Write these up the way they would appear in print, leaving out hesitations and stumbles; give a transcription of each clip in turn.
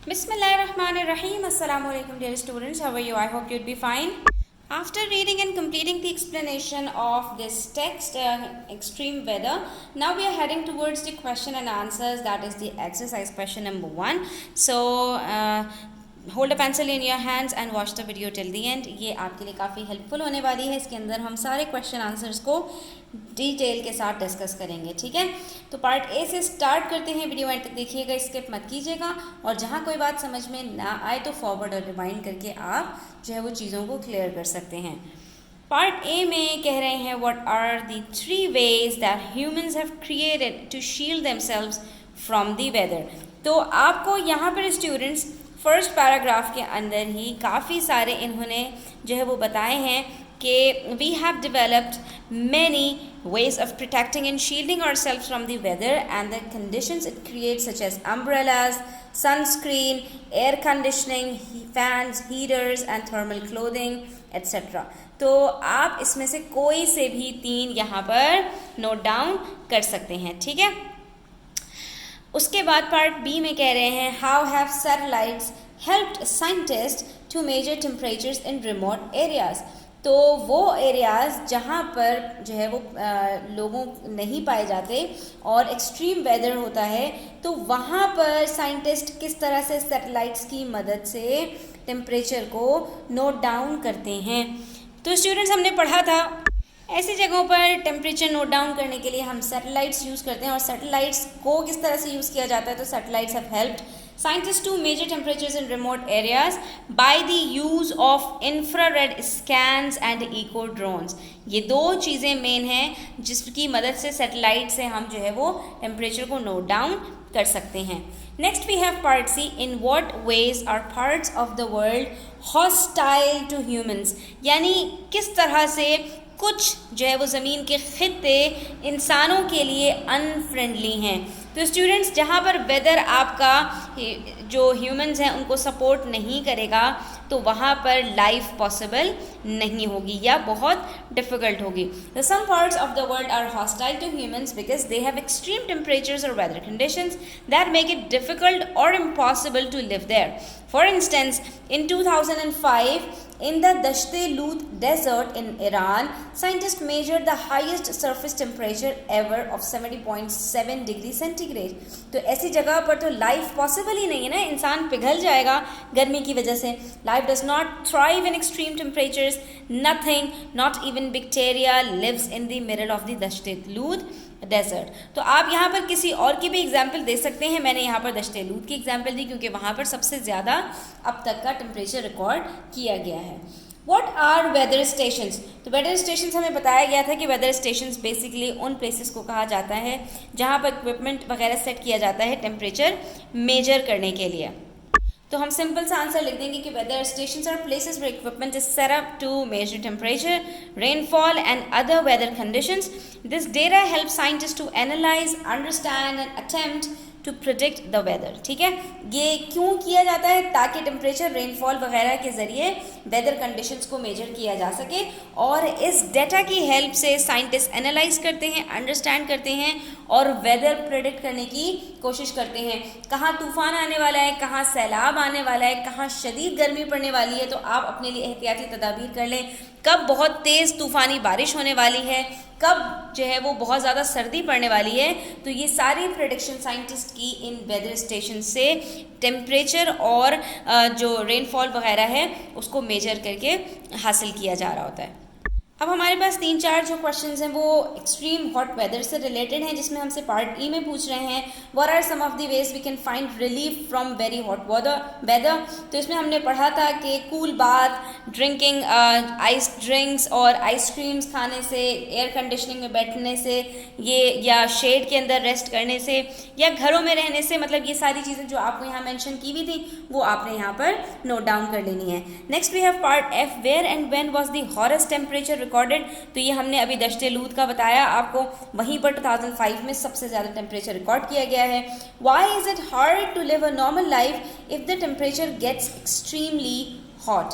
Bismillahirrahmanirrahim. Assalamu alaikum dear students. How are you? I hope you'd be fine. After reading and completing the explanation of this text, extreme weather, now we are heading towards the question and answers, that is the exercise question number 1. So, hold a pencil in your hands and watch the video till the end. ये आपके लिए काफ़ी helpful होने वाली है. इसके अंदर हम सारे क्वेश्चन आंसर्स को डिटेल के साथ डिस्कस करेंगे. ठीक है, तो पार्ट ए से स्टार्ट करते हैं. वीडियो एंड तक देखिएगा, स्किप मत कीजिएगा, और जहाँ कोई बात समझ में ना आए तो फॉरवर्ड और रिवाइंड करके आप जो है वो चीज़ों को क्लियर कर सकते हैं. पार्ट ए में कह रहे हैं what are the 3 ways that humans have created to shield themselves from the weather. तो आपको यहाँ पर स्टूडेंट्स फर्स्ट पैराग्राफ के अंदर ही काफ़ी सारे इन्होंने जो है वो बताए हैं कि we have developed many ways of protecting and shielding ourselves from the weather and the conditions it creates, such as umbrellas, sunscreen, air conditioning, fans, heaters and thermal clothing, etc. तो आप इसमें से कोई से भी 3 यहाँ पर नोट डाउन कर सकते हैं. ठीक है, उसके बाद पार्ट बी में कह रहे हैं how have satellites helped scientist to measure temperatures in remote areas. तो वो एरियाज़ जहाँ पर जो है वो लोगों नहीं पाए जाते और एक्सट्रीम वेदर होता है, तो वहाँ पर साइंटिस्ट किस तरह से सैटेलाइट्स की मदद से टेम्परेचर को नोट डाउन करते हैं. तो स्टूडेंट्स, हमने पढ़ा था ऐसी जगहों पर टेम्परेचर नोट डाउन करने के लिए हम सैटेलाइट्स यूज़ करते हैं. और सैटेलाइट्स को किस तरह से यूज़ किया जाता है, तो satellites have helped scientists to measure temperatures in remote areas by the use of infrared scans and eco drones. ये 2 चीज़ें मेन हैं जिसकी मदद से सैटेलाइट से हम जो है वो टेम्परेचर को नोट डाउन कर सकते हैं. Next we have part C, in what ways are parts of the world hostile to humans. यानी किस तरह से कुछ जो है वो ज़मीन के खित्ते इंसानों के लिए अनफ्रेंडली हैं. तो स्टूडेंट्स, जहाँ पर वेदर आपका जो ह्यूमंस हैं उनको सपोर्ट नहीं करेगा, तो वहाँ पर लाइफ पॉसिबल नहीं होगी या बहुत डिफ़िकल्ट होगी. The some parts of the world are hostile to humans because they have extreme temperatures और weather conditions that make it difficult और impossible to live there. For instance, in 2005 in the Dashte Lut desert in Iran, scientists measured the highest surface temperature ever of 70.7 degree centigrade. तो ऐसी जगह पर तो life possible ही नहीं है ना, इंसान पिघल जाएगा गर्मी की वजह से. Life does not thrive in extreme temperatures. Nothing, not even bacteria lives in the middle of the Dasht-e Lut desert. तो आप यहाँ पर किसी और की भी एग्जाम्पल दे सकते हैं. मैंने यहाँ पर दश्ते लूद की एग्जाम्पल दी क्योंकि वहाँ पर सबसे ज़्यादा अब तक का टेम्परेचर रिकॉर्ड किया गया है. What are weather stations? तो वेदर स्टेशंस हमें बताया गया था कि वेदर स्टेशंस बेसिकली उन प्लेसेस को कहा जाता है जहाँ पर इक्विपमेंट वगैरह सेट किया जाता है टेम्परेचर मेजर करने के लिए. तो हम सिंपल सा आंसर लिख देंगे कि weather stations are places where equipment is set up to measure temperature, rainfall and other weather conditions. This data help scientist to analyse, understand and attempt to predict the weather. ठीक है, ये क्यों किया जाता है? ताकि टेम्परेचर, रेनफॉल वगैरह के ज़रिए वेदर कंडीशंस को मेजर किया जा सके, और इस डेटा की हेल्प से साइंटिस्ट एनालाइज करते हैं, अंडरस्टैंड करते हैं और वेदर प्रेडिक्ट करने की कोशिश करते हैं. कहाँ तूफान आने वाला है, कहाँ सैलाब आने वाला है, कहाँ शदीद गर्मी पड़ने वाली है, तो आप अपने लिए एहतियाती तदाबीर कर लें. कब बहुत तेज़ तूफ़ानी बारिश होने वाली है, कब जो है वो बहुत ज़्यादा सर्दी पड़ने वाली है, तो ये सारी प्रेडिक्शन साइंटिस्ट की इन वेदर स्टेशन से टेम्परेचर और जो रेनफॉल वगैरह है उसको मेजर करके हासिल किया जा रहा होता है. अब हमारे पास 3-4 जो क्वेश्चंस हैं वो एक्सट्रीम हॉट वेदर से रिलेटेड हैं, जिसमें हमसे पार्ट ई में पूछ रहे हैं what are some of the ways we can find relief from very hot weather. तो इसमें हमने पढ़ा था कि cool bath, drinking ice drinks और आइसक्रीम्स खाने से, एयर कंडीशनिंग में बैठने से, ये या शेड के अंदर रेस्ट करने से, या घरों में रहने से, मतलब ये सारी चीज़ें जो आपको यहाँ मेंशन की हुई थी वो आपने यहाँ पर नोट डाउन कर लेनी है. Next we have part F, where and when was the hottest temperature recorded. तो ये हमने अभी दश्ते लूद का बताया आपको, वहीं पर 2005 में सबसे ज़्यादा टेम्परेचर रिकॉर्ड किया गया है. Why is it hard to live a normal life if the temperature gets extremely hot.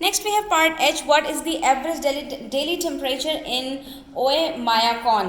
Next we have part H. What is the average daily temperature in Oahu?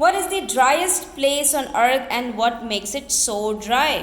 What is the driest place on earth and what makes it so dry?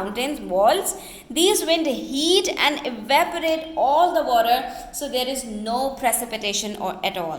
mountains walls. These wind heat and evaporate all the water, so there is no precipitation at all.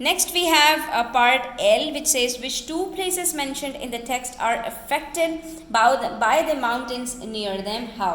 Next we have a part L which says which two places mentioned in the text are affected by the mountains near them. How?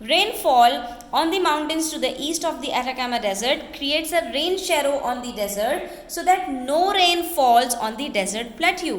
Rainfall on the mountains to the east of the Atacama Desert creates a rain shadow on the desert so that no rain falls on the desert plateau.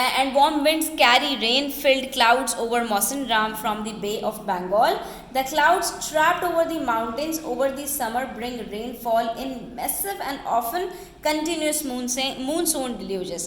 and warm winds carry rain-filled clouds over Mawson Ram from the Bay of Bengal. The clouds trapped over the mountains over the summer bring rainfall in massive and often continuous monsoon deluges.